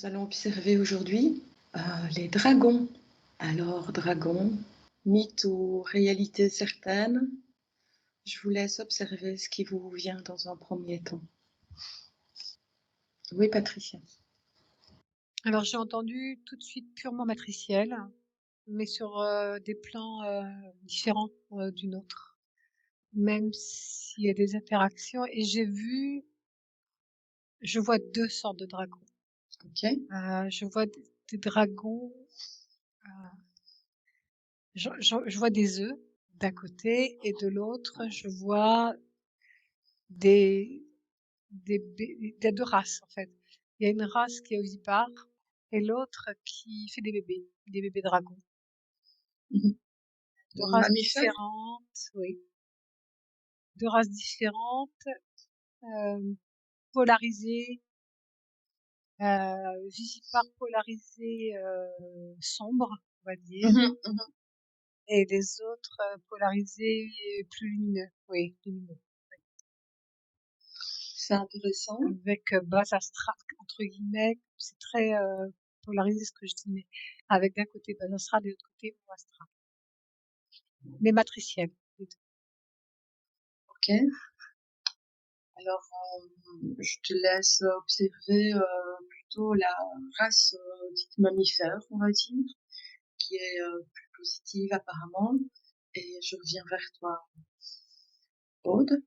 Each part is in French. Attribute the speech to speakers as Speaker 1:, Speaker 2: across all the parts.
Speaker 1: Nous allons observer aujourd'hui les dragons. Alors, dragons, mythe ou réalité certaine, je vous laisse observer ce qui vous vient dans un premier temps. Oui, Patricia.
Speaker 2: Alors j'ai entendu tout de suite purement matriciel, mais sur des plans différents d'une autre, même s'il y a des interactions. Et je vois deux sortes de dragons.
Speaker 1: Ok.
Speaker 2: Je vois des dragons, je vois des œufs d'un côté et de l'autre, je vois des, des deux races en fait. Il y a une race qui est ovipare et l'autre qui fait des bébés dragons.
Speaker 1: Mhm.
Speaker 2: Deux races
Speaker 1: Mammifères.
Speaker 2: différentes, oui. Deux races différentes, euh, polarisées, vivipare polarisé sombre, on va dire,
Speaker 1: Mhm, mhm.
Speaker 2: et les autres polarisés plus lumineux, oui, lumineux,
Speaker 1: C'est intéressant.
Speaker 2: avec base astrale entre guillemets, c'est très polarisé ce que je dis, mais avec d'un côté base astrale et de l'autre côté haut astral, mais matriciel. Les deux.
Speaker 1: Ok. Alors, je te laisse observer plutôt la race dite mammifère, on va dire, qui est plus positive apparemment. Et je reviens vers toi, Aude.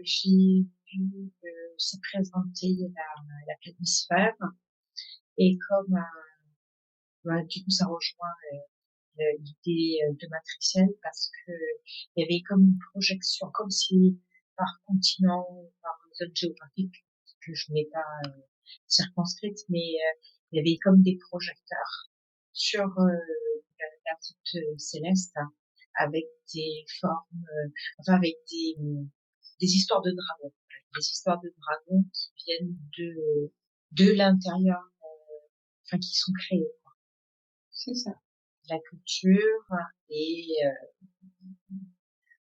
Speaker 3: J'ai vu se présenter la planisphère et comme du coup ça rejoint l'idée de matriciel parce que il y avait comme une projection, comme si par continent, par zone géographique que je n'ai pas circonscrite, mais il y avait comme des projecteurs sur la voûte céleste avec des formes, enfin avec des histoires de dragons, des histoires de dragons qui viennent de l'intérieur, enfin qui sont créées, quoi.
Speaker 1: C'est ça.
Speaker 3: La culture et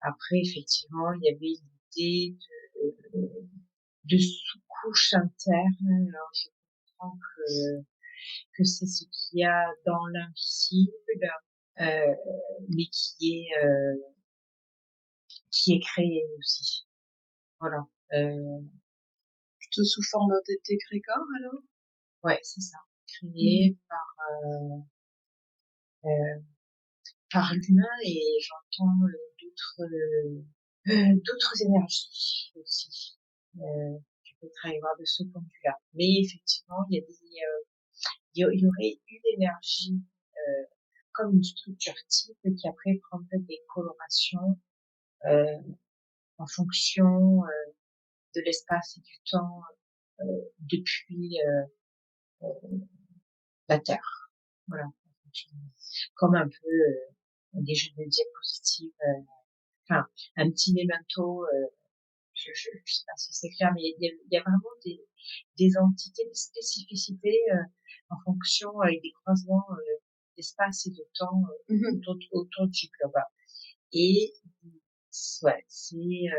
Speaker 3: après effectivement il y avait l'idée de sous-couche interne. Alors je comprends que c'est ce qu'il y a dans l'invisible, euh, mais qui est créé aussi. Voilà.
Speaker 1: Plutôt sous forme d'égrégore, alors?
Speaker 3: Ouais, c'est ça. Créé euh, par l'humain et j'entends d'autres énergies aussi. Je peux travailler voir de ce point de vue-là. Mais effectivement, il y aurait une énergie comme une structure type qui après prendrait des colorations euh, en fonction de l'espace et du temps depuis la Terre. Voilà. Comme un peu des jeux de diapositives, enfin un petit memento. Je sais pas si c'est clair, mais il y a vraiment des entités, des spécificités en fonction avec des croisements d'espace et de temps autour du globe. Et ouais, il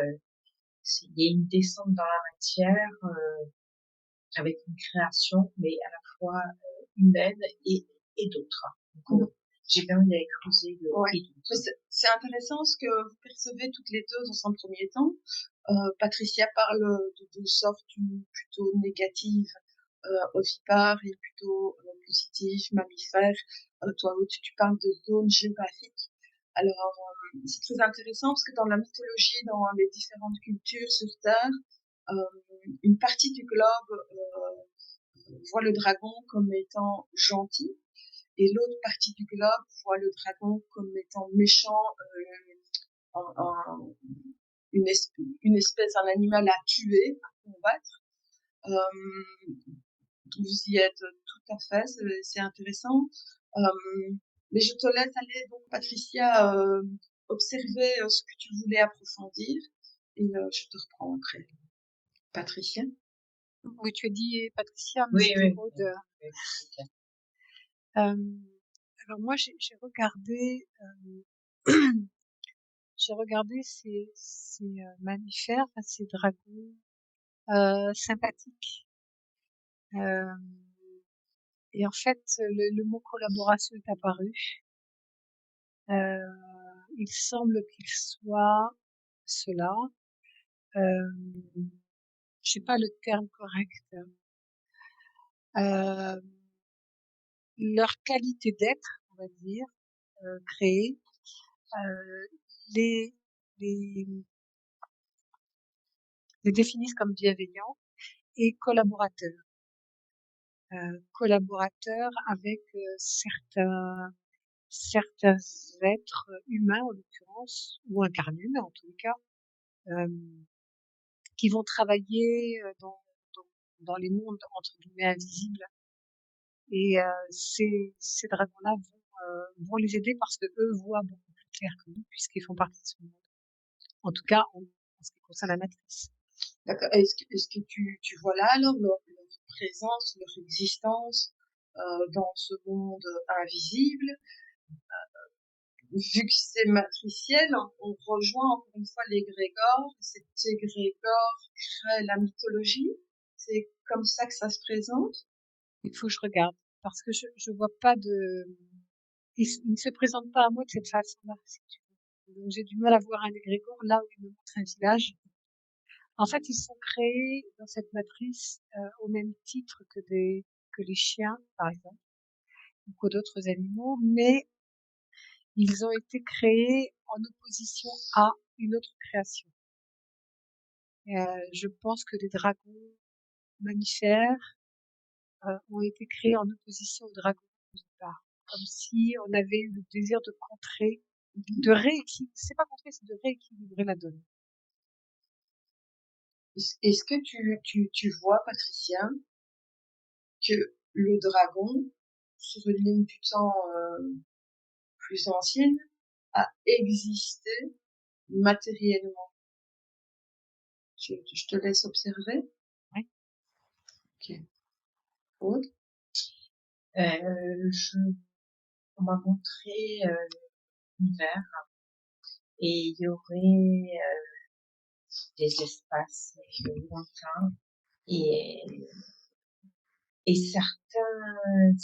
Speaker 3: y a une descente dans la matière avec une création, mais à la fois humaine et d'autres. Donc, j'ai bien envie d'aller creuser le
Speaker 1: Ouais.
Speaker 3: et d'autres.
Speaker 1: C'est intéressant ce que vous percevez toutes les deux dans un premier temps. Patricia parle de deux sortes plutôt négatives, ovipare et plutôt positive, mammifère. Toi, Aude, tu parles de zones géographiques. Alors, c'est très intéressant parce que dans la mythologie, dans les différentes cultures sur Terre, une partie du globe voit le dragon comme étant gentil et l'autre partie du globe voit le dragon comme étant méchant, une espèce, un animal à tuer, à combattre. Vous y êtes tout à fait, c'est intéressant. Mais je te laisse aller, donc, Patricia, observer ce que tu voulais approfondir et je te reprends après. Patricia?
Speaker 2: Oui, tu as dit Patricia, mais
Speaker 3: Oui,
Speaker 2: c'était
Speaker 3: oui.
Speaker 2: Aude.
Speaker 3: Oui, ok.
Speaker 2: Alors moi, j'ai regardé, j'ai regardé ces mammifères, enfin, ces dragons sympathiques. Euh, et en fait, le mot collaboration est apparu. Il semble qu'il soit cela. Je sais pas le terme correct. Euh, leur qualité d'être, on va dire, créée, euh, les, les, les définissent comme bienveillants et collaborateurs. Collaborateurs avec certains êtres humains en l'occurrence, ou incarnés humains en tous les cas, euh, qui vont travailler dans, dans les mondes entre guillemets invisibles. Et ces dragons-là vont les aider parce que eux voient beaucoup plus clair que nous puisqu'ils font partie de ce monde. En tout cas, en ce qui concerne la matrice.
Speaker 1: D'accord. Est-ce que tu vois là alors leur présence, leur existence dans ce monde invisible? Vu que c'est matriciel, on rejoint encore une fois l'égrégore. Cet égrégore crée la mythologie. C'est comme ça que ça se présente.
Speaker 2: Il faut que je regarde parce que je vois pas de. Il ne se présente pas à moi de cette façon-là, si tu veux. Donc, j'ai du mal à voir un égrégore là où il me montre un village. En fait, ils sont créés dans cette matrice au même titre que les chiens, par exemple, ou que d'autres animaux, mais ils ont été créés en opposition à une autre création. Je pense que les dragons mammifères ont été créés en opposition aux dragons au départ, comme si on avait eu le désir de contrer, de rééquilibrer, c'est pas contrer, c'est de rééquilibrer la donne.
Speaker 1: Est-ce que tu vois, Patricia, que le dragon, sur une ligne du temps plus ancienne, a existé matériellement? Je te laisse observer.
Speaker 2: Oui.
Speaker 1: Ok. Aude?
Speaker 3: On m'a montré l'univers et il y aurait des espaces lointains et, et certaines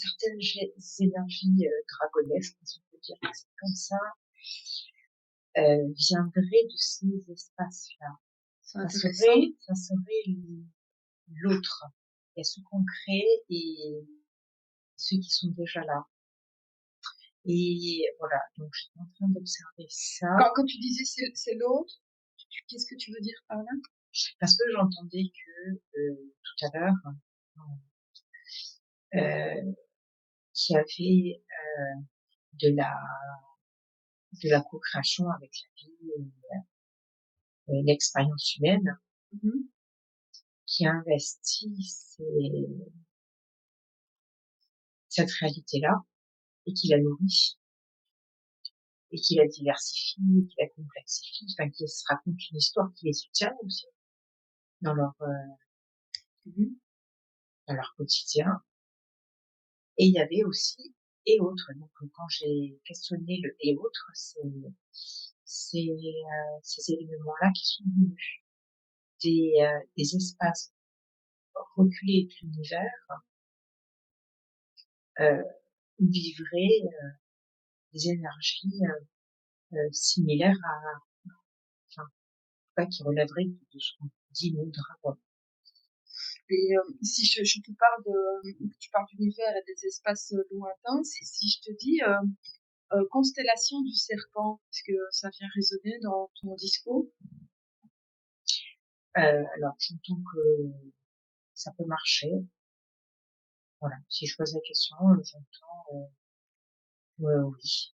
Speaker 3: énergies dragonesques, si on peut dire que c'est comme ça, viendraient de ces espaces-là. Ça serait l'autre. Il y a ce qu'on crée et ceux qui sont déjà là. Et voilà, donc je suis en train d'observer ça.
Speaker 1: Quand tu disais c'est l'autre, qu'est-ce que tu veux dire par là?
Speaker 3: Parce que j'entendais que tout à l'heure, qu'il y avait de la co-création avec la vie et l'expérience humaine, qui investit cette réalité-là et qui la nourrit et qui la diversifie, et qui la complexifie, enfin qui se raconte une histoire qui les soutient aussi dans leur quotidien. Et il y avait aussi et autres. Donc quand j'ai questionné le et autres, c'est ces éléments-là qui sont venus des espaces reculés de l'univers où vivraient des énergies similaires enfin, pas qui relèveraient de ce qu'on dit nous dragons.
Speaker 1: Et si je te parle tu parles d'univers et des espaces lointains, si je te dis constellation du serpent, est-ce que ça vient résonner dans ton discours?
Speaker 3: Alors j'entends que ça peut marcher. Voilà, si je pose la question, j'entends oui.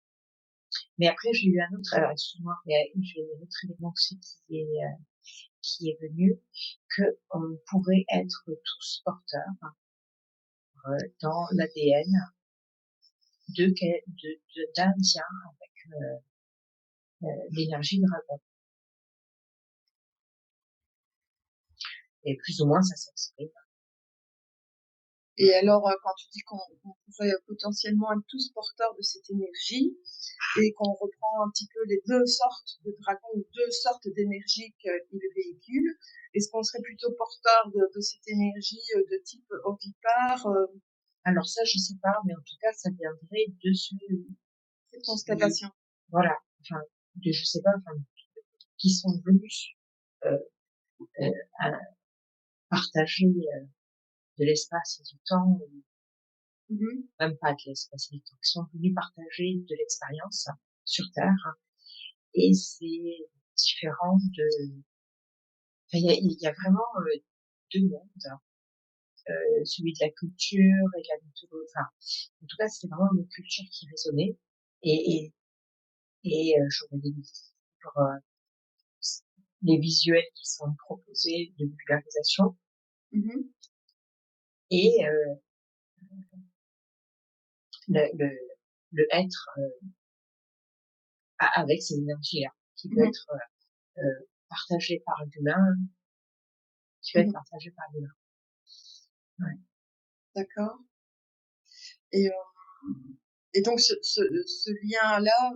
Speaker 3: Mais après j'ai eu un autre, alors excuse-moi, mais j'ai eu un autre élément aussi qui est venu, que on pourrait être tous porteurs dans l'ADN d'un lien avec l'énergie dragon. Et plus ou moins ça s'exprime.
Speaker 1: Et alors, quand tu dis qu'on pourrait potentiellement être tous porteurs de cette énergie, et qu'on reprend un petit peu les deux sortes de dragons, ou deux sortes d'énergie qu'ils véhiculent, est-ce qu'on serait plutôt porteur de cette énergie de type ovipare
Speaker 3: Alors ça, je sais pas, mais en tout cas, ça viendrait de
Speaker 1: cette constellation?
Speaker 3: Voilà, enfin, je sais pas, enfin, qui sont venus euh, à partager de l'espace et du temps, même pas de l'espace et du temps, qui sont venus partager de l'expérience sur Terre. Et c'est différent de... Enfin, il y a vraiment deux mondes, celui de la culture et de la mythologie. Enfin, en tout cas, c'est vraiment une culture qui résonnait. J'aurais des livres, les visuels qui sont proposés de vulgarisation et le être avec ces énergies-là, qui peut être partagé par l'humain, qui peut être partagé par l'humain. Ouais.
Speaker 1: D'accord. Et donc ce lien-là,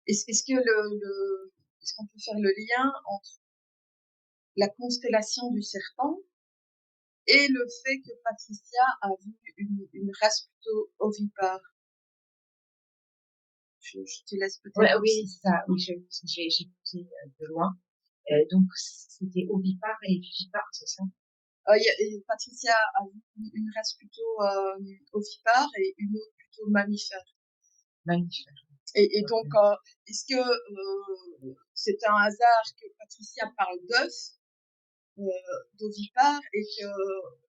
Speaker 1: est-ce que est-ce qu'on peut faire le lien entre la constellation du serpent et le fait que Patricia a vu une race plutôt ovipare? Je te laisse peut-être.
Speaker 3: Ouais, oui, ça, oui, j'ai écouté de loin. Donc, c'était ovipare et vivipare, c'est ça?
Speaker 1: Patricia a vu une race plutôt ovipare et une autre plutôt mammifère.
Speaker 3: Mammifère.
Speaker 1: Et donc, est-ce que c'est un hasard que Patricia parle d'œufs, d'ovipare, et que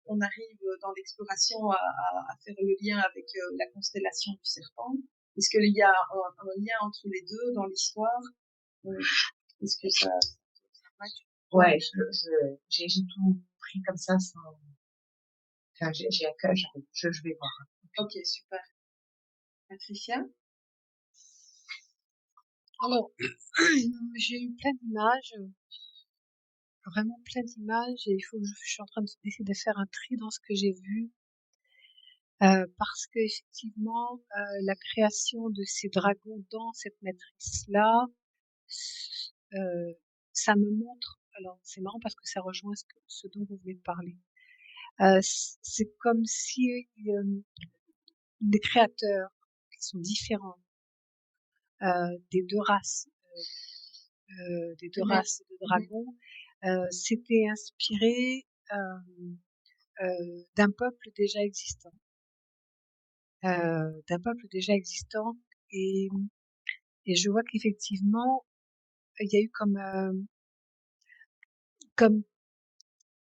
Speaker 1: on arrive dans l'exploration à faire le lien avec la constellation du serpent? Est-ce qu'il y a un lien entre les deux dans l'histoire? Est-ce que ça match?
Speaker 3: Ouais, j'ai tout pris comme ça sans... Enfin, j'ai à cœur, je vais voir.
Speaker 1: Ok, super. Patricia?
Speaker 2: Alors, j'ai eu plein d'images, vraiment plein d'images, et je suis en train d'essayer de faire un tri dans ce que j'ai vu, parce que effectivement, la création de ces dragons dans cette matrice-là, ça me montre. Alors, c'est marrant parce que ça rejoint ce dont vous venez de parler. C'est comme si les créateurs qui sont différents des deux races de dragons s'étaient inspirés d'un peuple déjà existant, et je vois qu'effectivement il y a eu comme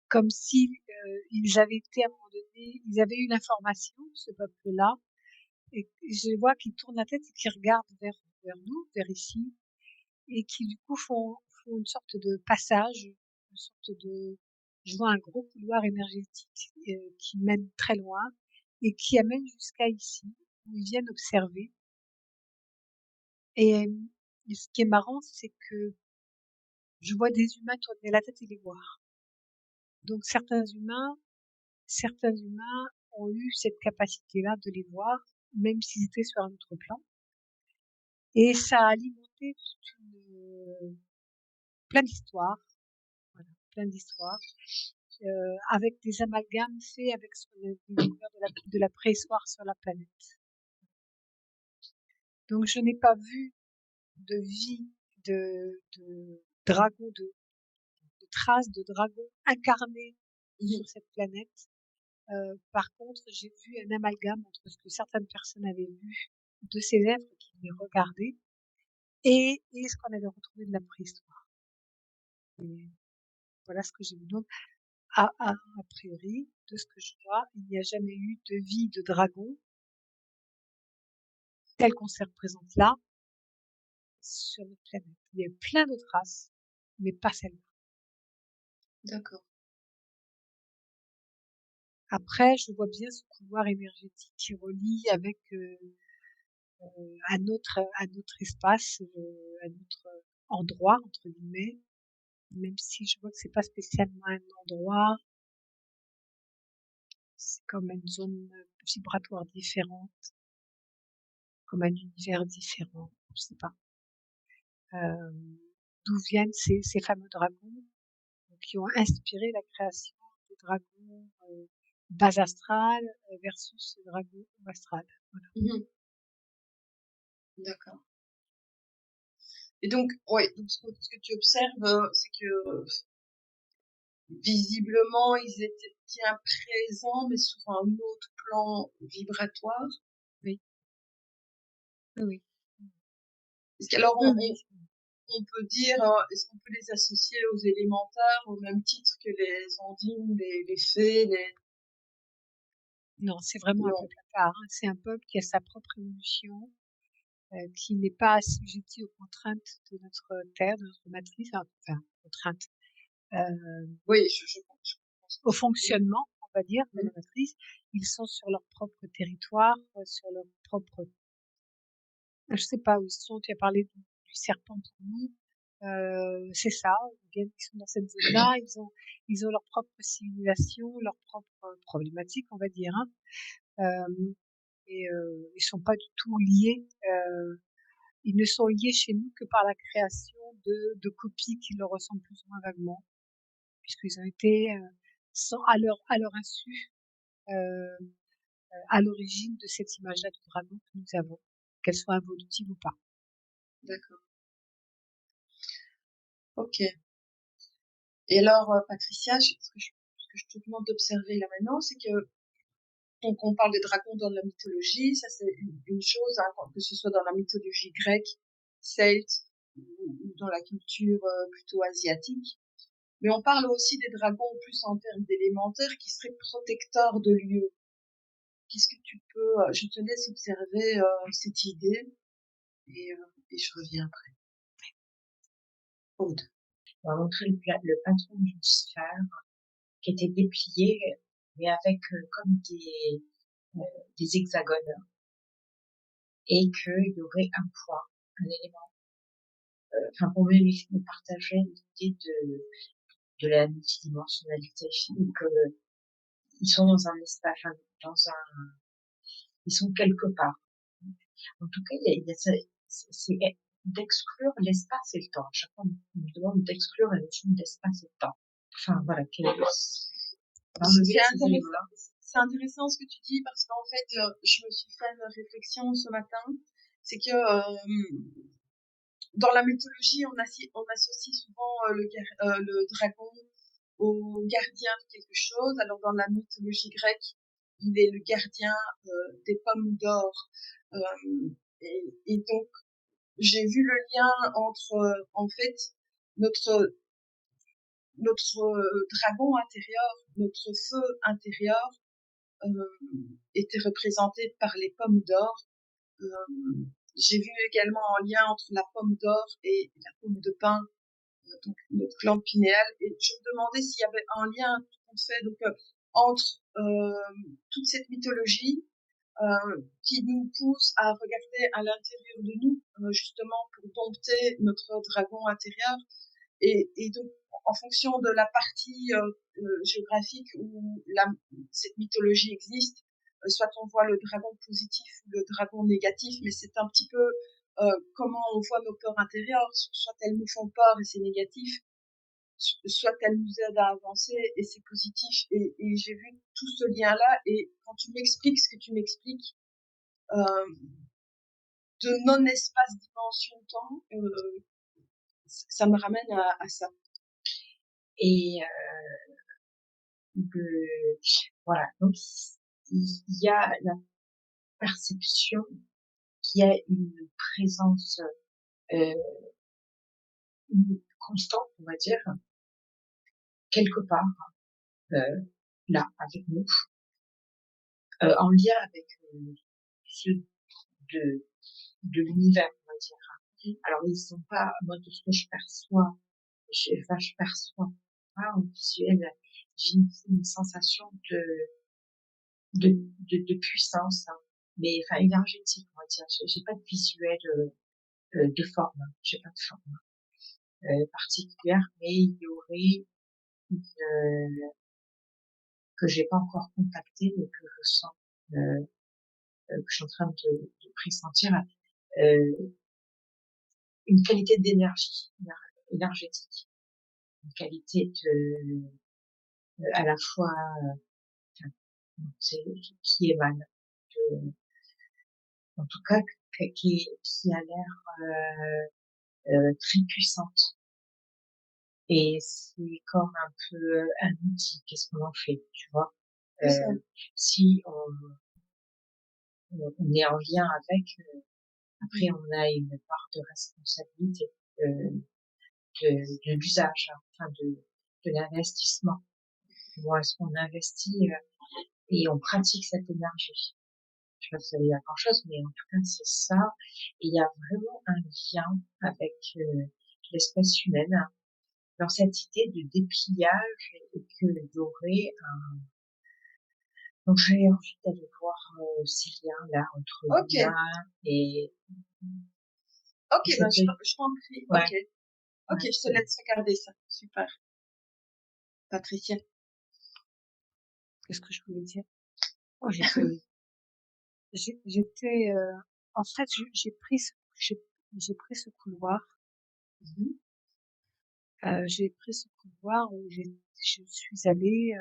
Speaker 2: comme si ils avaient été à un moment donné, ils avaient eu l'information de ce peuple-là, et je vois qu'ils tournent la tête et qu'ils regardent vers nous, vers ici, et qui du coup font une sorte de passage, une sorte de, je vois un gros couloir énergétique qui mène très loin et qui amène jusqu'à ici, où ils viennent observer. Et ce qui est marrant, c'est que je vois des humains tourner la tête et les voir. Donc certains humains ont eu cette capacité-là de les voir, même s'ils étaient sur un autre plan. Et ça a alimenté plein d'histoires, voilà, plein d'histoires, avec des amalgames faits avec ce qu'on a découvert de la préhistoire sur la planète. Donc je n'ai pas vu de vie de dragons, de traces de dragons incarnés sur cette planète. Par contre, j'ai vu un amalgame entre ce que certaines personnes avaient vu de ces êtres qui les regardaient et ce qu'on avait retrouvé de la préhistoire. Et voilà ce que j'ai vu. Donc, a priori, de ce que je vois, il n'y a jamais eu de vie de dragon telle qu'on se représente là sur notre planète. Il y a plein d'autres races, mais pas celle-là.
Speaker 1: D'accord.
Speaker 2: Après, je vois bien ce couloir énergétique qui relie avec un autre espace, un autre endroit entre guillemets, même si je vois que c'est pas spécialement un endroit. c'est comme une zone vibratoire différente, comme un univers différent, je sais pas. D'où viennent ces fameux dragons qui ont inspiré la création des dragons bas astral versus le dragon haut astral. Voilà.
Speaker 1: Mhm. D'accord. Et donc, ouais, donc ce que tu observes, c'est que visiblement, ils étaient bien présents, mais sur un autre plan vibratoire.
Speaker 2: Oui, oui,
Speaker 1: Est-ce qu'alors
Speaker 2: oui, oui.
Speaker 1: on peut dire, est-ce qu'on peut les associer aux élémentaires au même titre que les ondines, les fées,
Speaker 2: Non, c'est vraiment un
Speaker 1: non.
Speaker 2: peuple à part. Hein. C'est un peuple qui a sa propre évolution, qui n'est pas assujetti aux contraintes de notre terre, de notre matrice, enfin contraintes,
Speaker 1: Oui, je pense que
Speaker 2: au
Speaker 1: c'est bien.
Speaker 2: fonctionnement, on va dire, de
Speaker 1: Mhm.
Speaker 2: la matrice. Ils sont sur leur propre territoire, sur leur propre. Je sais pas où ils sont. Tu as parlé du serpent pour nous. C'est ça. Ils sont dans cette zone-là. Ils ont leur propre civilisation, leur propre problématique, on va dire. Hein. Et ils sont pas du tout liés. Ils ne sont liés chez nous que par la création de copies qui leur ressemblent plus ou moins vaguement, puisqu'ils ont été à leur insu euh, à l'origine de cette image-là du dragon que nous avons, qu'elle soit évolutive ou pas.
Speaker 1: D'accord. Ok. Et alors, Patricia, ce que je te demande d'observer là maintenant, c'est que donc on parle des dragons dans la mythologie, ça c'est une chose, hein, que ce soit dans la mythologie grecque, celte ou dans la culture plutôt asiatique. Mais on parle aussi des dragons plus en termes d'élémentaires qui seraient protecteurs de lieux. Qu'est-ce que tu peux, je te laisse observer cette idée et je reviens après. Aude.
Speaker 3: On va montrer le patron d'une sphère qui était déplié, mais avec comme des hexagones, et qu'il y aurait un point, un élément. Enfin, pour me partager l'idée de la multidimensionnalité, que ils sont dans un espace, enfin, ils sont quelque part. En tout cas, c'est d'exclure l'espace et le temps. À chaque fois, on me demande d'exclure la notion d'espace et de temps. Enfin, voilà,
Speaker 1: C'est intéressant ce que tu dis parce qu'en fait, je me suis fait une réflexion ce matin. C'est que dans la mythologie, on associe souvent le dragon au gardien de quelque chose. Alors dans la mythologie grecque, il est le gardien des pommes d'or. Et donc j'ai vu le lien entre en fait notre dragon intérieur, notre feu intérieur était représenté par les pommes d'or. J'ai vu également un lien entre la pomme d'or et la pomme de pin, donc notre glande pinéale. Et je me demandais s'il y avait un lien tout compte fait donc, entre toute cette mythologie qui nous pousse à regarder à l'intérieur de nous, justement pour dompter notre dragon intérieur. Et donc, en fonction de la partie géographique où cette mythologie existe, soit on voit le dragon positif ou le dragon négatif, mais c'est un petit peu comment on voit nos peurs intérieures, soit elles nous font peur et c'est négatif, soit elles nous aident à avancer et c'est positif. Et j'ai vu tout ce lien-là, et quand tu m'expliques ce que tu m'expliques, de non-espace dimension-temps, ça me ramène à ça.
Speaker 3: Et voilà, donc il y a la perception qu'il y a une présence constante, on va dire, quelque part là avec nous, en lien avec ceux de l'univers, on va dire. Alors ils sont pas, moi de ce que je perçois, je perçois pas en visuel, j'ai une sensation de puissance, hein, mais enfin énergétique, on va dire. J'ai pas de visuel de forme, j'ai pas de forme particulière, mais il y aurait une, que j'ai pas encore contacté, mais que je sens, que je suis en train de pressentir, une qualité d'énergie, énergétique, une qualité à la fois, enfin, c'est, qui émane, de, en tout cas, qui a l'air, très puissante. Et c'est comme un peu un outil. Qu'est-ce qu'on en fait, tu vois?
Speaker 1: C'est ça.
Speaker 3: Si on est en lien avec, après on a une part de responsabilité de l'usage, hein, enfin de l'investissement. Comment est-ce qu'on investit et on pratique cette énergie? Je sais pas si ça veut dire grand-chose, mais en tout cas c'est ça. Et il y a vraiment un lien avec l'espèce humaine, hein, dans cette idée de dépliage et que il y aurait un... Donc j'ai envie d'aller voir ces liens-là entre
Speaker 1: Ok,
Speaker 3: l'humain et
Speaker 1: ok, ben
Speaker 3: cette...
Speaker 1: je t'en prie.
Speaker 3: Ouais,
Speaker 1: Ok, ok,
Speaker 3: ouais,
Speaker 1: je te laisse regarder ça. Super. Patricia.
Speaker 2: Qu'est-ce que je voulais dire? Oh, j'étais, en fait, j'ai pris ce couloir.
Speaker 1: Mhm.
Speaker 2: J'ai pris ce couloir où je suis allée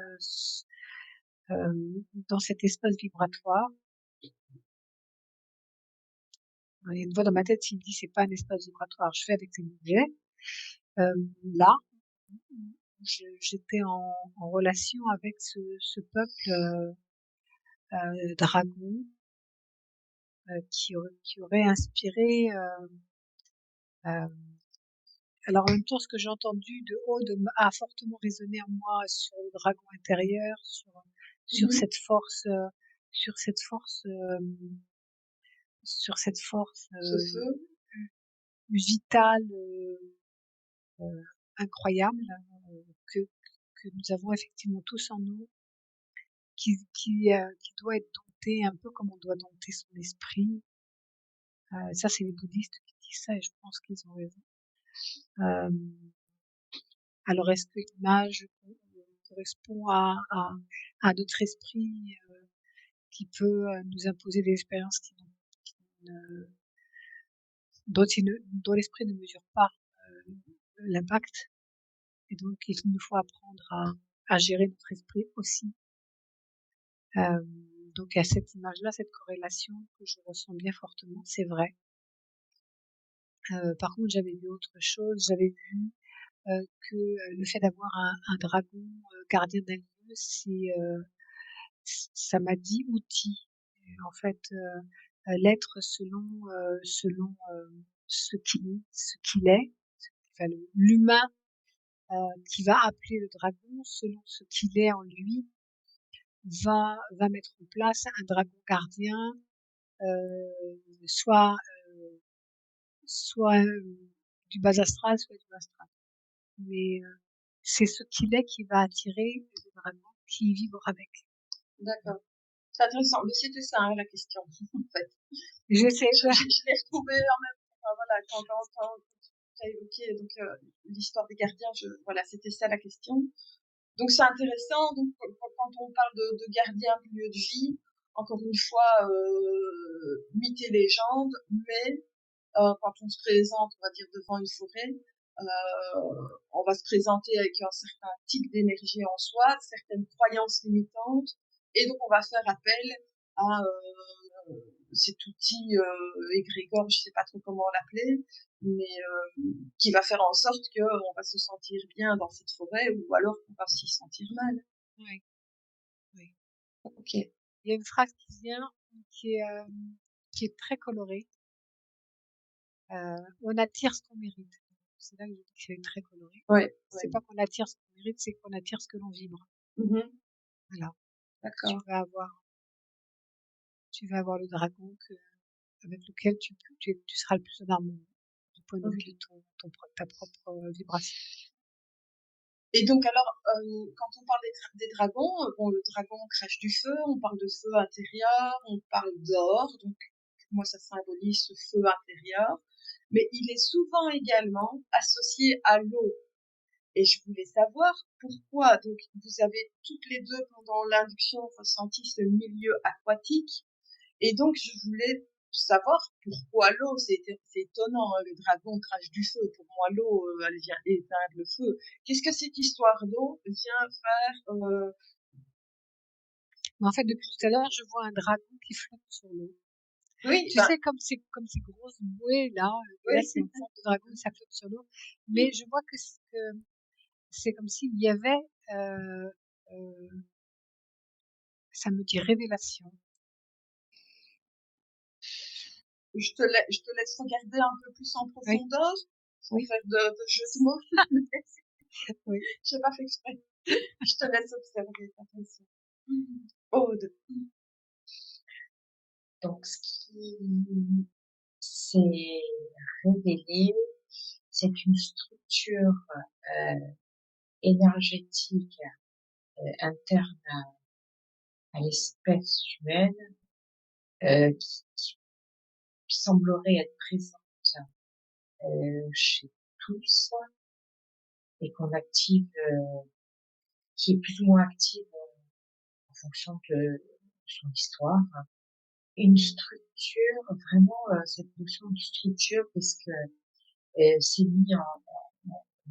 Speaker 2: dans cet espace vibratoire. Il y a une voix dans ma tête qui me dit c'est pas un espace vibratoire. Je fais avec les objets. Là, j'étais en relation avec ce peuple dragon qui aurait inspiré. Alors en même temps, ce que j'ai entendu de haut a fortement résonné en moi sur le dragon intérieur, sur
Speaker 1: Mhm.
Speaker 2: cette force, sur cette force, sur cette force
Speaker 1: Ce feu.
Speaker 2: vitale incroyable que que nous avons effectivement tous en nous, qui doit être dompté un peu comme on doit dompter son esprit. Ça, c'est les bouddhistes qui disent ça et je pense qu'ils ont raison. Alors, est-ce que l'image correspond à notre esprit qui peut nous imposer des expériences ne- dont l'esprit ne mesure pas l'impact et donc il nous faut apprendre à gérer notre esprit aussi. Donc, à cette image-là, cette corrélation que je ressens bien fortement, c'est vrai. Par contre, j'avais vu autre chose. J'avais vu que le fait d'avoir un dragon gardien d'un lieu, ça m'a dit outil. Et en fait, l'être selon ce qu'il est, enfin, l'humain qui va appeler le dragon selon ce qu'il est en lui, va mettre en place un dragon gardien, soit soit du bas astral, soit du bas astral. Mais c'est ce qu'il est qui va attirer le dragon qui vibre avec.
Speaker 1: D'accord. C'est intéressant. Mais c'était ça, hein, la question, en fait.
Speaker 2: J'essaie de...
Speaker 1: Je l'ai retrouvé en même temps. Enfin, voilà, quand tu as évoqué donc, l'histoire des gardiens, voilà, c'était ça la question. Donc c'est intéressant. Donc quand on parle de gardiens de lieu de vie, encore une fois, mythe et légende, mais quand on se présente, on va dire devant une forêt, on va se présenter avec un certain type d'énergie en soi, certaines croyances limitantes, et donc on va faire appel à cet outil égrégore, je sais pas trop comment l'appeler, mais qui va faire en sorte qu'on va se sentir bien dans cette forêt ou alors qu'on va s'y sentir mal.
Speaker 2: Oui, oui.
Speaker 1: Ok.
Speaker 2: Il y a une phrase qui vient qui est très colorée. On attire ce qu'on mérite. C'est là que je dis que c'est très coloré.
Speaker 1: Ouais.
Speaker 2: C'est pas qu'on attire ce qu'on mérite, c'est qu'on attire ce que l'on vibre.
Speaker 1: Mhm.
Speaker 2: Voilà.
Speaker 1: D'accord.
Speaker 2: Tu vas avoir le dragon avec lequel tu seras le plus en harmonie du point de vue de ta propre vibration.
Speaker 1: Et donc alors, quand on parle des dragons, bon, le dragon crache du feu, on parle de feu intérieur, on parle d'or, donc moi ça symbolise ce feu intérieur, mais il est souvent également associé à l'eau. Et je voulais savoir pourquoi. Donc, vous avez toutes les deux pendant l'induction ressenti ce milieu aquatique. Et donc, je voulais savoir pourquoi l'eau. C'est étonnant, hein, le dragon crache du feu. Pour moi, l'eau, elle vient éteindre le feu. Qu'est-ce que cette histoire d'eau vient faire
Speaker 2: Mais en fait, depuis tout à l'heure, je vois un dragon qui flotte sur l'eau.
Speaker 1: Oui,
Speaker 2: Tu sais, comme ces grosses bouées là, et là
Speaker 1: oui.
Speaker 2: c'est en forme de dragon et ça flotte sur l'eau. Mais je vois que c'est comme s'il y avait, euh, euh, ça me dit révélation.
Speaker 1: Je te laisse regarder un peu plus en
Speaker 2: Oui,
Speaker 1: profondeur, sans
Speaker 2: oui,
Speaker 1: faire de jeu de mots.
Speaker 2: oui.
Speaker 1: J'ai pas fait exprès. Je te laisse observer ta façon. Aude.
Speaker 3: Donc, ce qui s'est révélé, c'est une structure énergétique interne à l'espèce humaine qui semblerait être présente chez tous et qu'on active, qui est plus ou moins active en fonction de son histoire. Une structure, vraiment cette notion de structure, parce que c'est mis en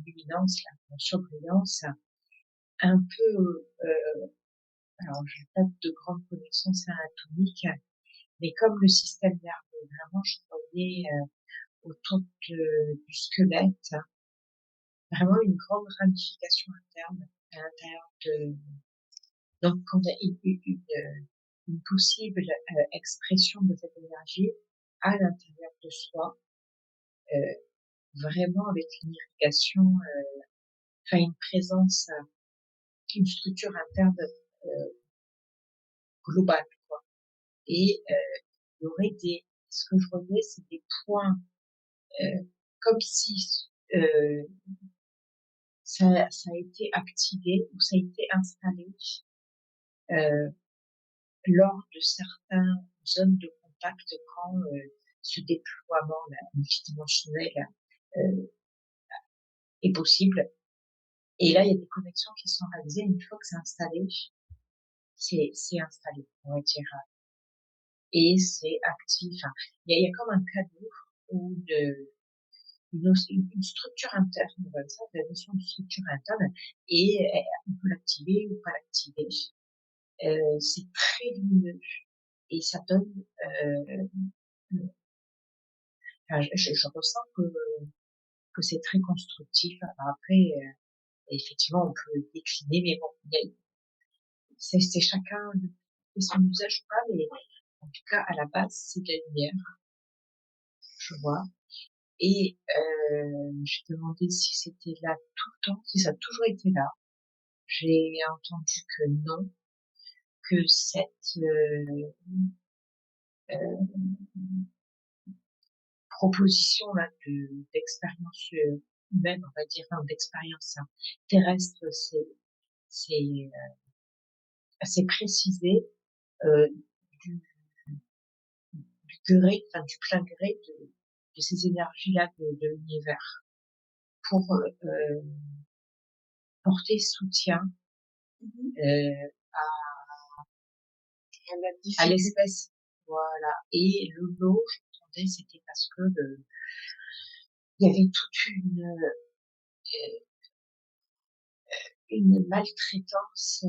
Speaker 3: luminance, là, en surbrillance, un peu, alors je n'ai pas de grandes connaissances anatomiques, mais comme le système nerveux, vraiment je voyais autour du squelette, vraiment une grande ramification interne à l'intérieur de... Donc quand il y a une possible expression de cette énergie à l'intérieur de soi, vraiment avec une irrigation, enfin une présence, une structure interne globale, quoi. Et il y aurait ce que je voyais, c'est des points comme si ça a été activé ou ça a été installé euh, lors de certaines zones de contact quand ce déploiement là, multidimensionnel euh, est possible. Et là, il y a des connexions qui sont réalisées. Une fois que c'est installé, c'est installé, on va dire. Et c'est actif. Enfin, il y a comme un cadeau ou une structure interne, on va dire, la notion de structure interne, et on peut l'activer ou pas l'activer. C'est très lumineux et ça donne, enfin, je ressens que c'est très constructif. Alors après, effectivement, on peut décliner, mais bon, c'est chacun fait son usage ou pas, mais en tout cas, à la base, c'est de la lumière, je vois. Et je me demandais si c'était là tout le temps, si ça a toujours été là. J'ai entendu que non, que cette euh, proposition là d'expérience humaine, on va dire, enfin, d'expérience terrestre, c'est assez précisé euh, du, du gré, enfin du plein gré de ces énergies-là de l'univers pour porter soutien euh, à l'espèce, voilà. Et le lot, j'entendais, c'était parce que il y avait toute une maltraitance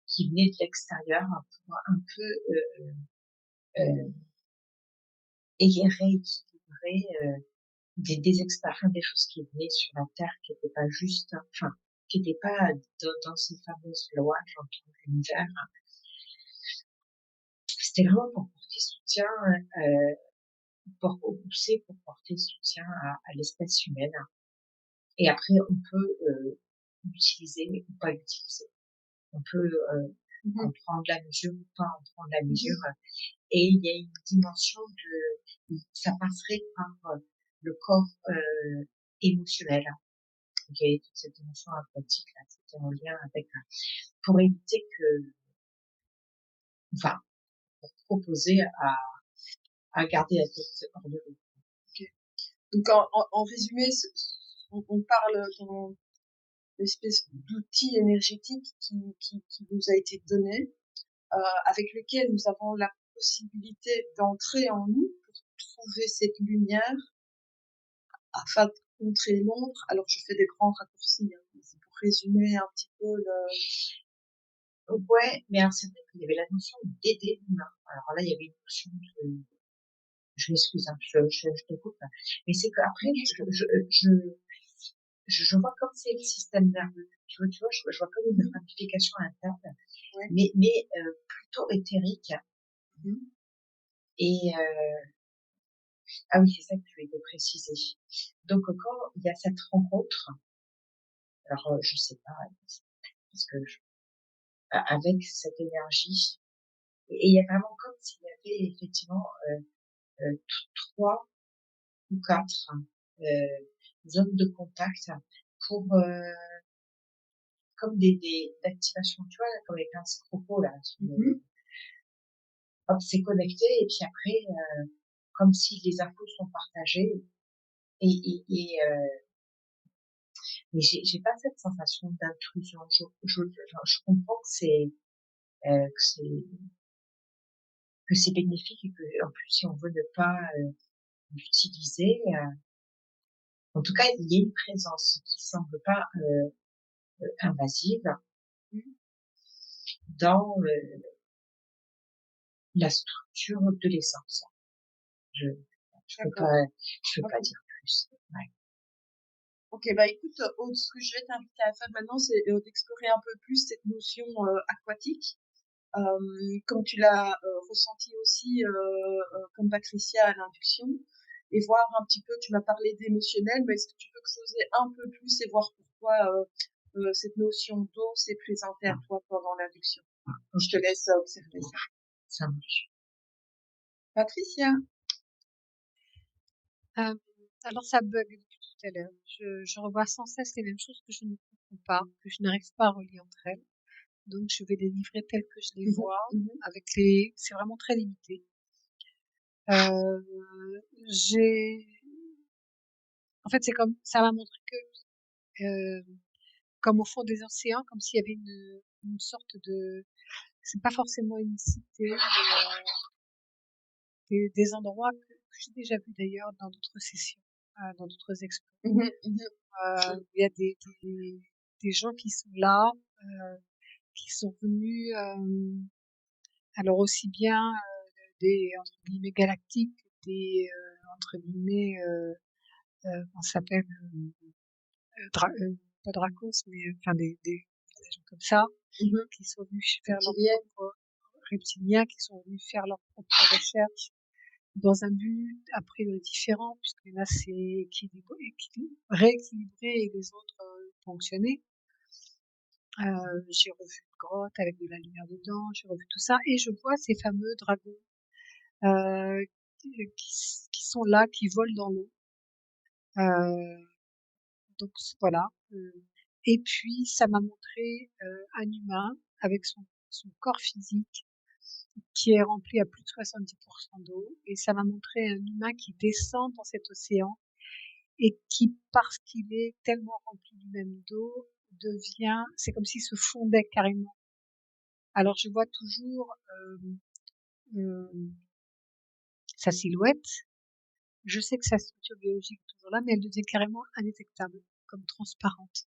Speaker 3: qui venait de l'extérieur pour un peu rééquilibrer des choses qui venaient sur la Terre qui n'étaient pas justes, enfin, qui n'étaient pas dans ces fameuses lois, j'entends, de l'univers. C'était vraiment pour porter soutien, pour pousser, pour porter soutien à l'espèce humaine. Et après, on peut l'utiliser ou pas l'utiliser. On peut en prendre la mesure ou pas en prendre la mesure. Et il y a une dimension ça passerait par le corps émotionnel. Donc, il y avait toute cette dimension aquatique là, c'était en lien avec, pour éviter que, enfin, pour proposer à garder la tête hors de l'eau.
Speaker 1: Donc, en résumé, ce on parle dans l'espèce d'outil énergétique qui nous a été donné, avec lequel nous avons la possibilité d'entrer en nous pour trouver cette lumière afin de contrer l'ombre. Alors je fais des grands raccourcis, hein, mais c'est pour résumer un petit peu le...
Speaker 3: Ouais, mais alors c'est vrai qu'il y avait la notion d'aider l'humain. Alors là, il y avait une notion de, je m'excuse, hein, je te coupe, hein. Mais c'est qu'après, je vois comme c'est le système nerveux. Tu vois, je vois comme une ramification interne,
Speaker 1: Ouais.
Speaker 3: mais plutôt éthérique.
Speaker 1: Mhm.
Speaker 3: Et ah oui, c'est ça que tu voulais préciser. Donc quand il y a cette rencontre, alors je sais pas, parce que avec cette énergie, et il y a vraiment comme s'il y avait effectivement 3 ou 4 zones de contact pour comme des activations, tu vois, comme avec un scropo là. Hop, c'est connecté et puis après, comme si les infos sont partagées et mais j'ai pas cette sensation d'intrusion. Je comprends euh, que c'est que c'est bénéfique et que en plus si on veut ne pas l'utiliser, en tout cas il y a une présence qui semble pas invasive dans la structure de l'essence. Je je peux
Speaker 1: D'accord.
Speaker 3: pas dire plus. Ouais.
Speaker 1: Ok, bah écoute, Aude, ce que je vais t'inviter à faire maintenant, c'est d'explorer un peu plus cette notion aquatique, comme tu l'as ressenti aussi, comme Patricia à l'induction, et voir un petit peu, tu m'as parlé d'émotionnel, mais est-ce que tu peux creuser un peu plus et voir pourquoi cette notion d'eau s'est présentée à toi pendant l'induction? Je te laisse observer ça.
Speaker 3: Ça marche.
Speaker 1: Patricia?
Speaker 2: Alors ça bug depuis tout à l'heure. Je revois sans cesse les mêmes choses que je ne comprends pas, que je n'arrive pas à relier entre elles. Donc je vais les livrer telles que je les vois, avec c'est vraiment très limité. En fait, c'est comme, ça m'a montré que, comme au fond des océans, comme s'il y avait une sorte de, c'est pas forcément une cité, mais des endroits que j'ai déjà vus d'ailleurs dans d'autres sessions, dans d'autres expos. Il y a des gens qui sont là, qui sont venus, alors aussi bien des entre guillemets galactiques, des entre guillemets, comment ça s'appelle, pas Dracos, mais enfin des gens comme ça, qui sont venus faire leur propre reptiliens, qui sont venus faire leur propre recherche dans un but a priori différent, puisqu'il y en a c'est rééquilibré et les autres fonctionnaient. J'ai revu une grotte avec de la lumière dedans, j'ai revu tout ça, et je vois ces fameux dragons qui sont là, qui volent dans l'eau. Donc voilà. Et puis ça m'a montré un humain avec son corps physique qui est rempli à plus de 70% d'eau, et ça m'a montré un humain qui descend dans cet océan et qui, parce qu'il est tellement rempli lui-même d'eau, c'est comme s'il se fondait carrément. Alors je vois toujours sa silhouette. Je sais que sa structure biologique est toujours là, mais elle devient carrément indétectable, comme transparente,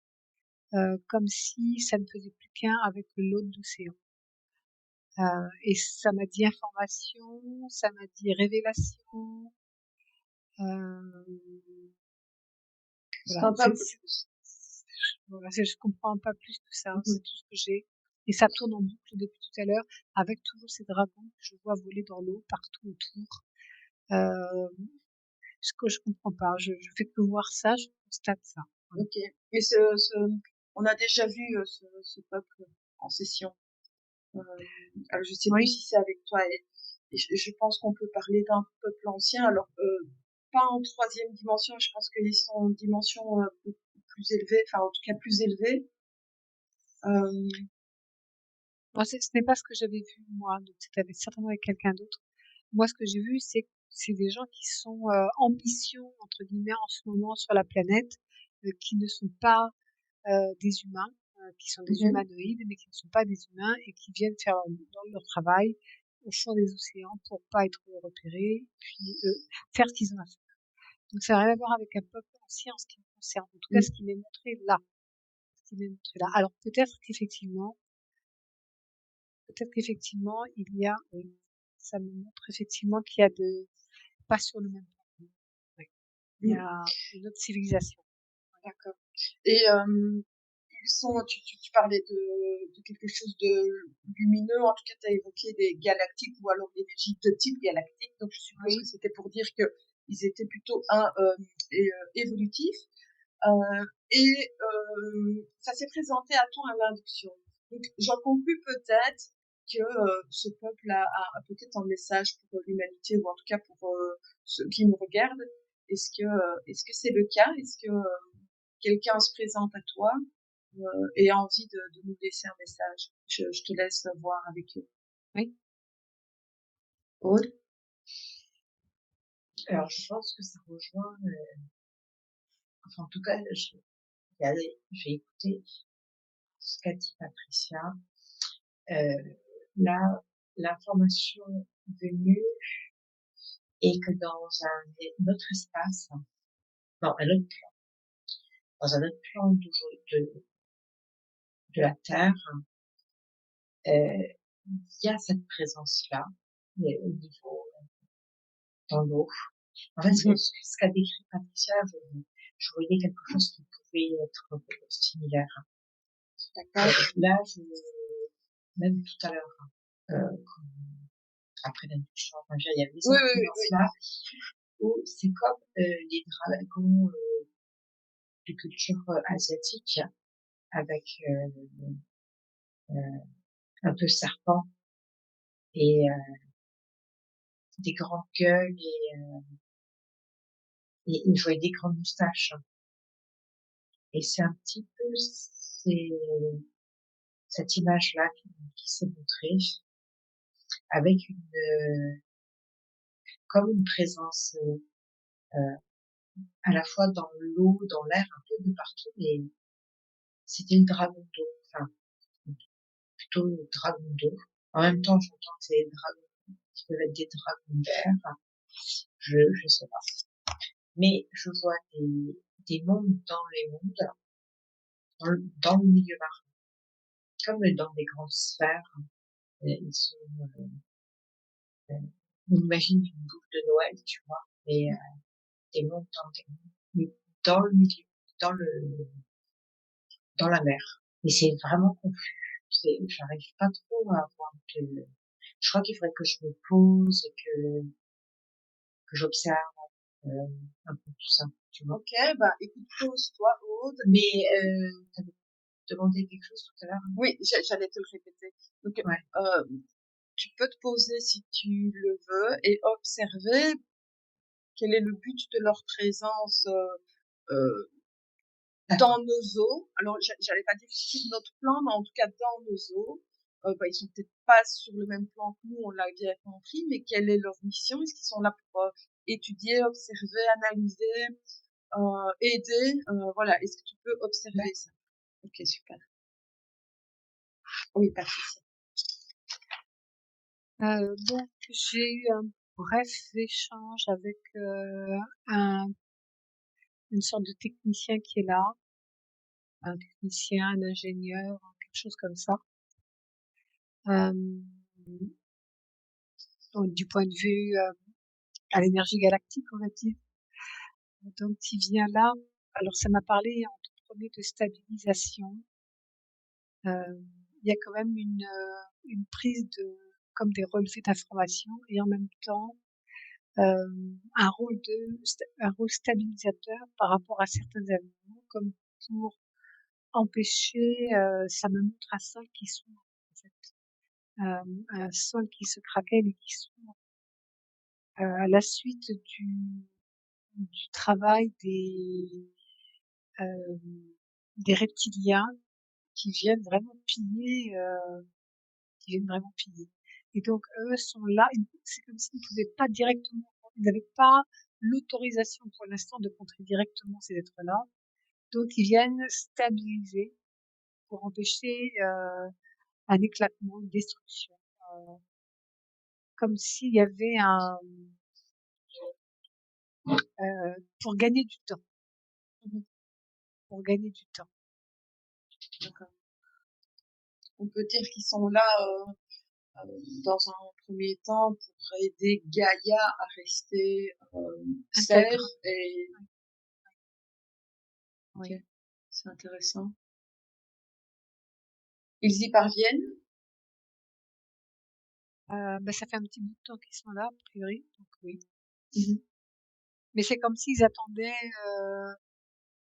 Speaker 2: comme si ça ne faisait plus qu'un avec l'eau de l'océan. Et ça m'a dit information, ça m'a dit révélation. Voilà, je comprends pas plus que ça, c'est tout ce que j'ai. Et ça tourne en boucle depuis tout à l'heure, avec toujours ces dragons que je vois voler dans l'eau partout autour. Ce que je comprends pas, je fais que voir ça, je constate ça.
Speaker 1: Ok. Et on a déjà vu ce peuple en session. Alors je sais plus si c'est avec toi, et je pense qu'on peut parler d'un peuple ancien. Alors pas en troisième dimension, je pense qu'ils sont en dimension beaucoup plus élevée, enfin en tout cas plus élevée.
Speaker 2: Moi, ce n'est pas ce que j'avais vu moi, donc c'était certainement avec quelqu'un d'autre. Moi, ce que j'ai vu, c'est des gens qui sont en mission entre guillemets en ce moment sur la planète, qui ne sont pas des humains, qui sont des humanoïdes, mais qui ne sont pas des humains et qui viennent faire leur travail au fond des océans pour pas être repérés, puis faire ce qu'ils ont à faire. Donc ça n'a rien à voir avec un peuple ancien en ce qui me concerne. En tout cas, ce qui m'est montré là. Ce qui m'est montré là. Alors peut-être qu'effectivement, il y a, ça me montre effectivement qu'il y a pas sur le même plan. Oui. Il y a une autre civilisation.
Speaker 1: D'accord. Et ils sont, tu parlais de quelque chose de lumineux, en tout cas tu as évoqué des galactiques ou alors d'énergie de type galactique, donc je suppose que c'était pour dire que ils étaient plutôt évolutifs. Et ça s'est présenté à toi à l'induction. Donc j'en conclus peut-être que ce peuple a peut-être un message pour l'humanité ou en tout cas pour ceux qui nous regardent. Est-ce que c'est le cas? Est-ce que quelqu'un se présente à toi et a envie de nous laisser un message? Je te laisse voir avec eux.
Speaker 2: Oui.
Speaker 1: Aude?
Speaker 3: Alors, je pense que ça rejoint, enfin, en tout cas, j'ai écouté ce qu'a dit Patricia. Là, l'information venue est que dans un autre espace, non, un autre plan, dans un autre plan de la Terre, il y a cette présence-là, au niveau, dans l'eau. En fait, ce qu'a décrit Patricia, je voyais quelque chose qui pouvait être similaire.
Speaker 1: D'accord.
Speaker 3: Là, même tout à l'heure, après l'induction, il y avait cette présence-là, où c'est comme les dragons de culture asiatique, avec un peu serpent et des grandes gueules et je voyais des grandes moustaches. Et c'est un petit peu cette image-là qui s'est montrée avec comme une présence à la fois dans l'eau, dans l'air, un peu de partout, mais c'était le dragon d'eau, enfin plutôt le dragon d'eau. En même temps, j'entends que c'est des dragons qui peuvent être des dragons verts, je sais pas. Mais je vois des mondes dans les mondes, dans le milieu marin, comme dans des grandes sphères. Ils sont, on imagine une boucle de Noël, tu vois, et des mondes dans le milieu, dans la mer. Et c'est vraiment confus. J'arrive pas trop à avoir je crois qu'il faudrait que je me pose et que j'observe un peu tout ça, tu vois.
Speaker 1: Ok, bah écoute, pose-toi, Aude.
Speaker 3: Mais t'avais demandé quelque chose tout à l'heure?
Speaker 1: Oui, j'allais te le répéter. Donc, tu peux te poser si tu le veux et observer quel est le but de leur présence dans nos eaux. Alors, j'allais pas dire sur notre plan, mais en tout cas dans nos eaux. Ils sont peut-être pas sur le même plan que nous, on l'a bien compris, mais quelle est leur mission? Est-ce qu'ils sont là pour étudier, observer, analyser, aider? Voilà, est-ce que tu peux observer ça? Ok, super. Oui, Patricia.
Speaker 2: Donc j'ai eu un bref échange avec une sorte de technicien qui est là, un technicien, un ingénieur, quelque chose comme ça. Donc, du point de vue à l'énergie galactique, on va dire. Donc il vient là. Alors ça m'a parlé en tout premier de stabilisation. Il y a quand même une prise comme des relevés d'informations et en même temps un rôle stabilisateur par rapport à certains événements, comme pour empêcher, ça me montre un sol qui s'ouvre, en fait, un sol qui se craquelle et qui s'ouvre à la suite du travail des reptiliens qui viennent vraiment piller, Et donc, eux sont là, c'est comme s'ils ne pouvaient pas directement, ils n'avaient pas l'autorisation pour l'instant de contrer directement ces êtres-là, Donc ils viennent stabiliser pour empêcher un éclatement, une destruction, comme s'il y avait pour gagner du temps,
Speaker 1: Mhm.
Speaker 2: pour gagner du temps.
Speaker 1: D'accord. On peut dire qu'ils sont là dans un premier temps pour aider Gaïa à rester safe
Speaker 2: Intègre.
Speaker 1: et
Speaker 2: Oui.
Speaker 1: ok, c'est intéressant. Ils y parviennent?
Speaker 2: Ça fait un petit bout de temps qu'ils sont là, a priori, donc oui.
Speaker 1: Mhm.
Speaker 2: Mais c'est comme s'ils attendaient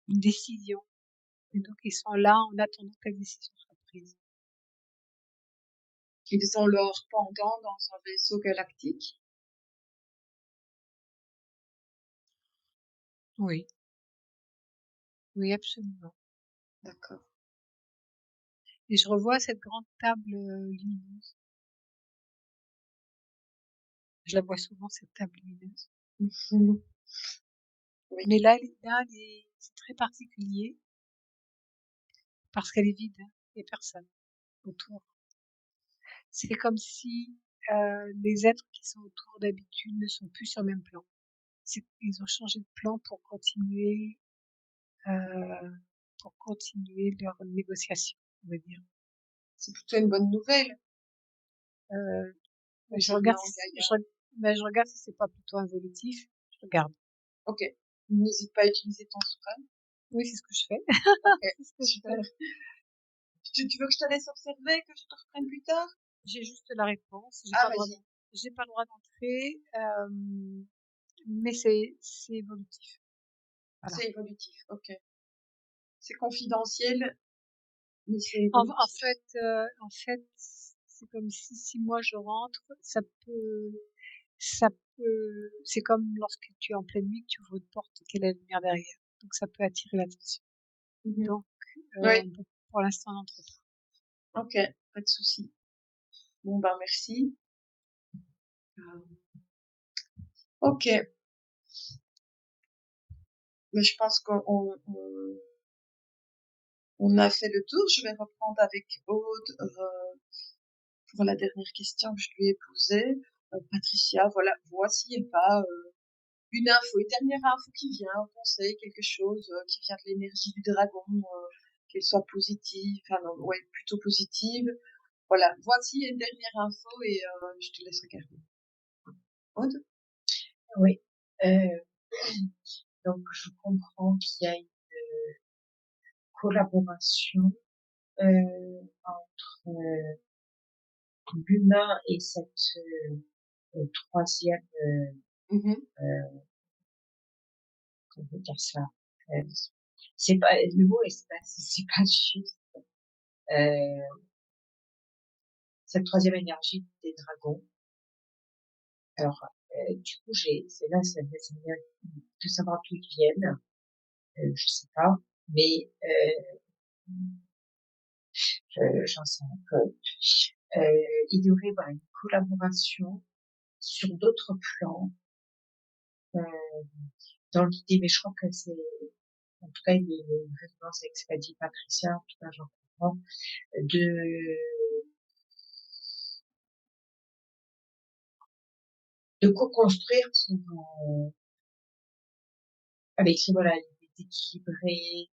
Speaker 2: une décision. Et donc ils sont là en attendant que la décision soit prise.
Speaker 1: Ils ont leur pendant dans un vaisseau galactique.
Speaker 2: Oui, oui, absolument.
Speaker 1: D'accord.
Speaker 2: Et je revois cette grande table lumineuse. Je la vois souvent, cette table lumineuse.
Speaker 1: Mhm. Oui.
Speaker 2: Mais là, c'est très particulier parce qu'elle est vide. Il n'y a personne autour. C'est comme si les êtres qui sont autour d'habitude ne sont plus sur le même plan. Ils ont changé de plan euh, pour continuer leur négociation, on va dire.
Speaker 1: C'est plutôt une bonne nouvelle.
Speaker 2: Euh, je
Speaker 1: Concernant
Speaker 2: regarde si,
Speaker 1: Gaïa.
Speaker 2: je regarde si c'est pas plutôt involutif. Je regarde.
Speaker 1: Ok. N'hésite pas à utiliser ton scan.
Speaker 2: Oui, c'est ce que je fais.
Speaker 1: Ok.
Speaker 2: C'est ce que je
Speaker 1: Super.
Speaker 2: fais.
Speaker 1: Tu veux que je te laisse observer, que je te reprenne plus tard?
Speaker 2: J'ai juste la réponse.
Speaker 1: Ah, vas-y.
Speaker 2: J'ai pas le droit d'entrer, mais c'est évolutif. Voilà.
Speaker 1: C'est évolutif. Ok. C'est confidentiel, mais c'est
Speaker 2: En,
Speaker 1: évolutif.
Speaker 2: en fait, c'est comme si moi je rentre, ça c'est comme lorsque tu es en pleine nuit, que tu ouvres une porte et qu'il y a la lumière derrière. Donc ça peut attirer l'attention.
Speaker 1: Mhm.
Speaker 2: Donc,
Speaker 1: Oui.
Speaker 2: pour l'instant, on n'entre pas.
Speaker 1: Ok. Pas de souci. Bon, ben, merci. Ok. Mais je pense on a fait le tour. Je vais reprendre avec Aude pour la dernière question que je lui ai posée. Patricia, voilà, voici et pas une info, une dernière info qui vient, un conseil, quelque chose qui vient de l'énergie du dragon, qu'elle soit positive, enfin non, ouais, plutôt positive. Voilà, voici une dernière info et je te laisse regarder. Aude?
Speaker 3: Oui. Donc, je comprends qu'il y a une collaboration entre l'humain et cette troisième,
Speaker 1: Mhm.
Speaker 3: comment on peut dire ça, euh, c'est pas le mot espace, c'est pas juste. Cette troisième énergie des dragons. Alors, du coup, c'est là, ça vient de savoir d'où ils viennent. Je sais pas, mais j'en sais un peu. Il y aurait voilà, une collaboration sur d'autres plans euh, dans l'idée, mais je crois que c'est, en tout cas, il y a une résonance avec ce qu'a dit Patricia, en tout cas, j'en comprends, de co-construire avec voilà, l'idée d'équilibrer,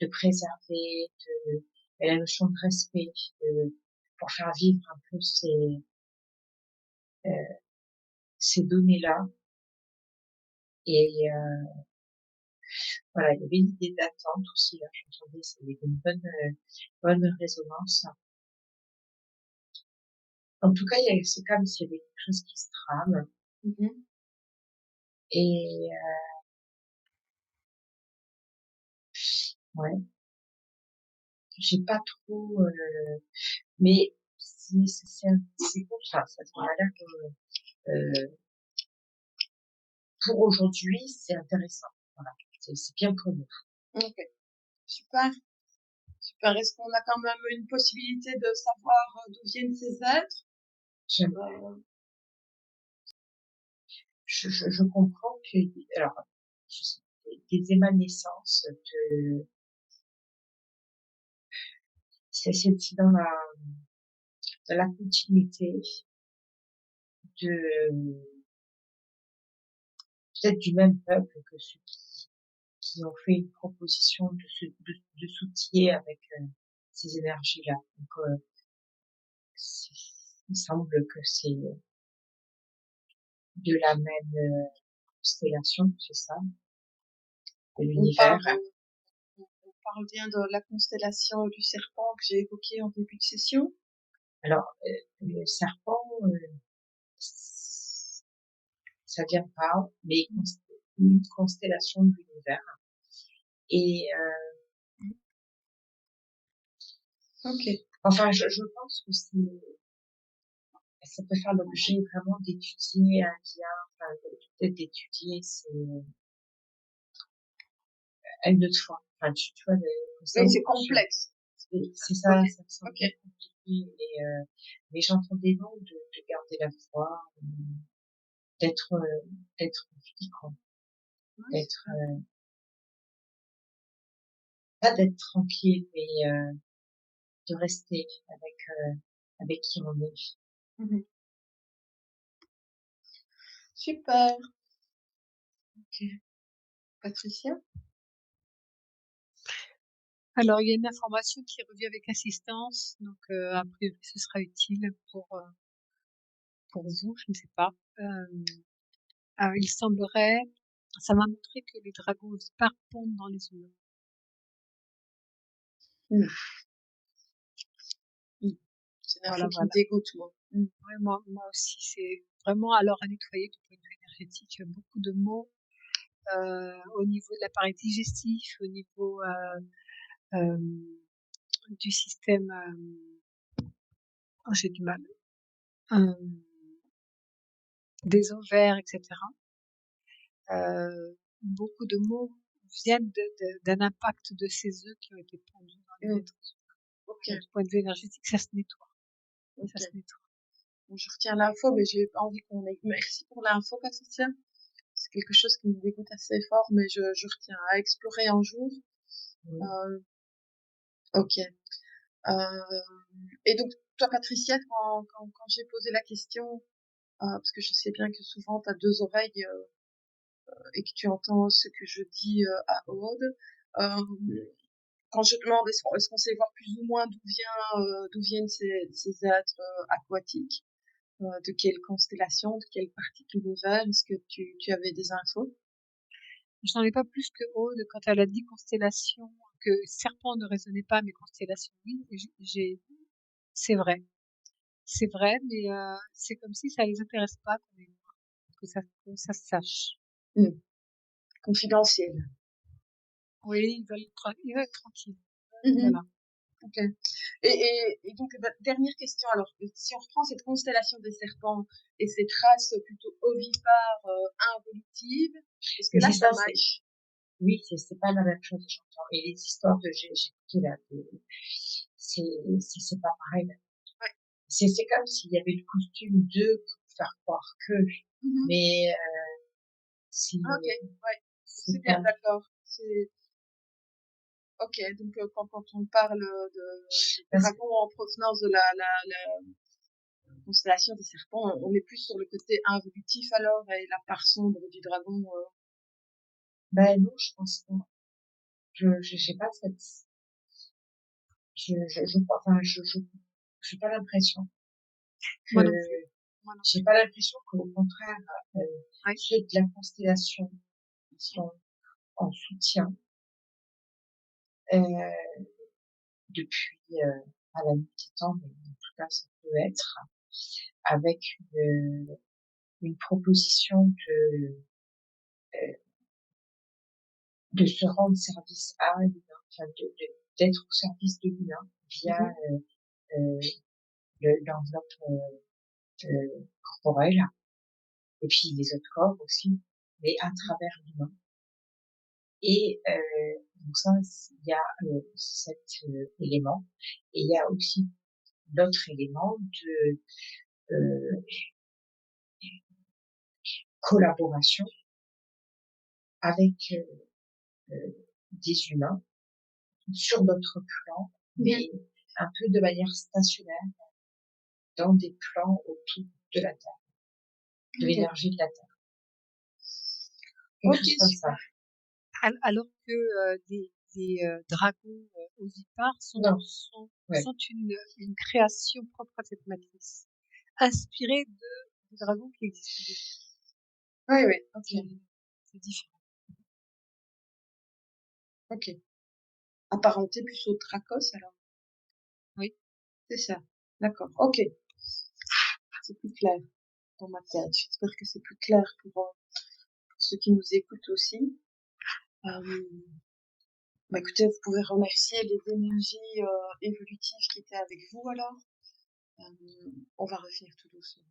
Speaker 3: de préserver, et la notion de respect, pour faire vivre un peu ces données-là. Et voilà, il y avait une idée d'attente aussi, là, j'entendais, c'était une bonne résonance. En tout cas, c'est comme s'il y avait quelque chose qui se trame.
Speaker 1: Mhm.
Speaker 3: Et ouais, j'ai pas trop, mais c'est bon, ça m'a l'air que pour aujourd'hui, c'est intéressant. Voilà, c'est bien pour nous.
Speaker 1: Ok, super. Super. Est-ce qu'on a quand même une possibilité de savoir d'où viennent ces êtres?
Speaker 3: J'aime
Speaker 1: Euh,
Speaker 3: je comprends que, alors, je sais, des émanescences de, c'est dans la continuité de, peut-être du même peuple que ceux qui ont fait une proposition de s'outiller avec ces énergies-là. Donc, il semble que c'est de la même constellation, c'est ça, de l'univers.
Speaker 1: On parle bien de la constellation du serpent que j'ai évoquée en début de session.
Speaker 3: Alors, le serpent, ça vient pas, mais une constellation de l'univers. Et
Speaker 1: Ok.
Speaker 3: enfin, je pense que ça peut faire l'objet vraiment d'étudier un lien, enfin, peut-être d'étudier une autre fois. Enfin, tu vois,
Speaker 1: Mais c'est complexe.
Speaker 3: C'est ça,
Speaker 1: Okay.
Speaker 3: ça me semble bien compliqué, mais j'entends des noms de garder la foi, d'être vie, quoi. D'être, pas d'être tranquille, mais de rester avec qui on est.
Speaker 1: Mhm. Super. Ok. Patricia?
Speaker 2: Alors, il y a une information qui revient avec assistance, donc a priori, ce sera utile pour vous, je ne sais pas. Il semblerait, ça m'a montré que les dragons pondent dans les humains.
Speaker 1: Mm. Mm. C'est une info
Speaker 2: Voilà,
Speaker 1: qui
Speaker 2: voilà.
Speaker 1: me dégoûte, moi. Mm.
Speaker 2: Ouais, moi aussi, c'est vraiment alors à nettoyer du point de vue énergétique. Il y a beaucoup de mots au niveau de l'appareil digestif, au niveau du système. Oh, j'ai du mal. Des ovaires, etc. Beaucoup de mots viennent d'un impact de ces œufs qui ont été pondus dans les êtres humains.
Speaker 1: Ok.
Speaker 2: Du point de vue énergétique, ça se nettoie.
Speaker 1: Ok.
Speaker 2: Ça se nettoie.
Speaker 1: Bon, je retiens l'info, mais j'ai pas envie qu'on ait. Merci pour l'info, Patricia. C'est quelque chose qui me dégoûte assez fort, mais je retiens à explorer un jour.
Speaker 3: Oui.
Speaker 1: Ok. Et donc, toi, Patricia, quand j'ai posé la question, parce que je sais bien que souvent tu as deux oreilles et que tu entends ce que je dis à Aude, quand je demande est-ce qu'on sait voir plus ou moins d'où viennent ces êtres aquatiques, de quelle constellation, de quelle partie de l'univers, est-ce que tu avais des infos?
Speaker 2: Je n'en ai pas plus que Aude quand elle a dit constellation, que serpent ne résonnait pas, mais constellation, oui. C'est vrai. C'est vrai, mais c'est comme si ça les intéresse pas que ça se sache.
Speaker 1: Confidentiel.
Speaker 2: Oui, ils veulent être tranquilles.
Speaker 1: Mhm.
Speaker 2: Voilà.
Speaker 1: Ok. Et donc, dernière question. Alors, si on reprend cette constellation des serpents et cette race plutôt ovipare, involutives, est-ce que
Speaker 3: Mais
Speaker 1: là,
Speaker 3: c'est
Speaker 1: ça
Speaker 3: ça,
Speaker 1: match?
Speaker 3: oui, c'est pas la même chose, j'entends. Et les histoires j'ai écouté là, c'est pas pareil.
Speaker 1: Ouais.
Speaker 3: C'est comme s'il y avait le costume d'eux pour faire croire que,
Speaker 1: Mhm.
Speaker 3: mais c'est
Speaker 1: Ok, ouais,
Speaker 3: c'est
Speaker 1: c'est bien,
Speaker 3: pas.
Speaker 1: d'accord. Ok, donc quand on parle de
Speaker 3: Parce
Speaker 1: dragon en provenance de la constellation des serpents, on est plus sur le côté involutif alors, et la part sombre du dragon.
Speaker 3: ben non, je pense pas. J'ai pas cette, enfin, j'ai pas l'impression que,
Speaker 2: Moi non plus. Moi non
Speaker 3: j'ai
Speaker 2: plus.
Speaker 3: pas l'impression qu'au contraire,
Speaker 2: Ouais.
Speaker 3: ceux de la constellation qui sont en soutien, depuis, à la nuit des temps, mais en tout cas, ça peut être avec une proposition de se rendre service à l'humain, enfin, d'être au service de l'humain via,
Speaker 1: Mhm.
Speaker 3: l'enveloppe, corporelle, et puis les autres corps aussi, mais à travers l'humain. Et donc ça, il y a cet élément, et il y a aussi l'autre élément de collaboration avec des humains sur notre plan, mais un peu de manière stationnaire dans des plans autour de la Terre, de l'énergie de la Terre. Quelque chose comme ça.
Speaker 2: Alors que des dragons ovipares sont une création propre à cette matrice, inspirée des dragons qui existent déjà.
Speaker 1: Oui, ok.
Speaker 2: C'est différent.
Speaker 1: Ok. Apparenté plus au Dracos, alors?
Speaker 2: Oui.
Speaker 1: C'est ça. D'accord. Ok. C'est plus clair dans ma tête. J'espère que c'est plus clair pour ceux qui nous écoutent aussi. Écoutez, vous pouvez remercier les énergies évolutives qui étaient avec vous alors. On va revenir tout doucement.